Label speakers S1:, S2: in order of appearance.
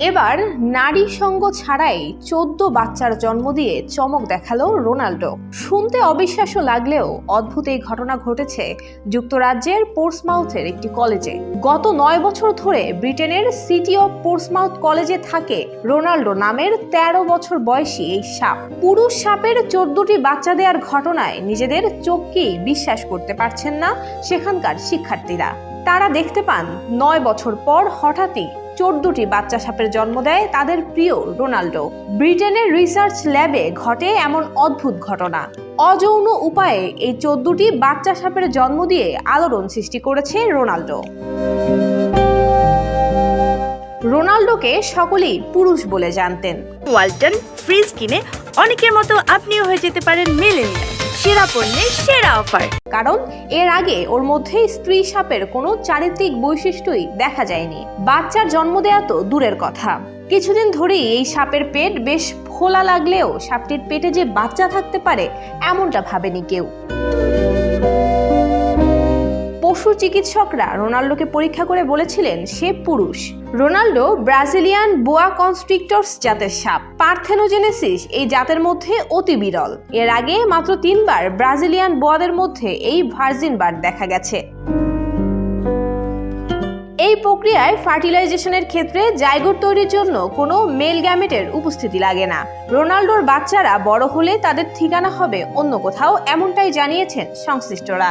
S1: এবার নারী সঙ্গ ছাড়াই 14 বাচ্চার জন্ম দিয়ে চমক দেখালো রোনাল্ডো। শুনতে অবিশ্বাস্য লাগলেও অদ্ভুত এই ঘটনা ঘটেছে যুক্তরাজ্যের পোর্টসমাউথের একটি কলেজে। গত 9 বছর ধরে ব্রিটেনের সিটি অফ পোর্টসমাউথ কলেজে থাকে রোনাল্ডো নামের 13 বছর বয়সী এই সাপ। পুরুষ সাপের 14টি বাচ্চা দেওয়ার ঘটনায় নিজেদের চোখকেই বিশ্বাস করতে পারছেন না সেখানকার শিক্ষার্থীরা। তারা দেখতে পান 9 বছর পর হঠাৎই 14টি বাচ্চা সাপের জন্ম দেয় তাদের প্রিয় রোনাল্ডো। ব্রিটেনের রিসার্চ ল্যাবে ঘটে এমন অদ্ভুত ঘটনা। অযৌন উপায়ে এই 14টি বাচ্চা সাপের জন্ম দিয়ে আলোড়ন সৃষ্টি করেছে রোনাল্ডো। রোনাল্ডোকে সকলেই পুরুষ বলে জানতেন।
S2: ওয়ালটন ফ্রিজ কিনে অনেকের মতো আপনিও হয়ে যেতে পারেন মিলেনিয়াল। সেরা পণ্যের সেরা অফার।
S1: কারণ এর আগে ওর মধ্যে স্ত্রী সাপের কোনো চারিত্রিক বৈশিষ্ট্যই দেখা যায়নি। বাচ্চার জন্ম দেয়া তো দূরের কথা, কিছুদিন ধরেই এই সাপের পেট বেশ ফোলা লাগলেও সাপটির পেটে যে বাচ্চা থাকতে পারে এমনটা ভাবেনি কেউ। পশু চিকিৎসকরা রোনাল্ডোকে পরীক্ষা করে বলেছিলেন সে পুরুষ। রোনাল্ডো ব্রাজিলিয়ান বোয়া কনস্ট্রিক্টরস জাতের সাপ। পার্থেনোজেনেসিস এই জাতের মধ্যে অতি বিরল। এর আগে মাত্র 3 বার ব্রাজিলিয়ান বোয়াদের মধ্যে এই ভার্জিন বার্ড দেখা গেছে। এই প্রক্রিয়ায় ফার্টিলাইজেশনের ক্ষেত্রে জাইগোট তৈরির জন্য কোনো মেল গ্যামেটের উপস্থিতি লাগে না। রোনাল্ডোর বাচ্চারা বড় হলে তাদের ঠিকানা হবে অন্য কোথাও, এমনটাই জানিয়েছেন সংশ্লিষ্টরা।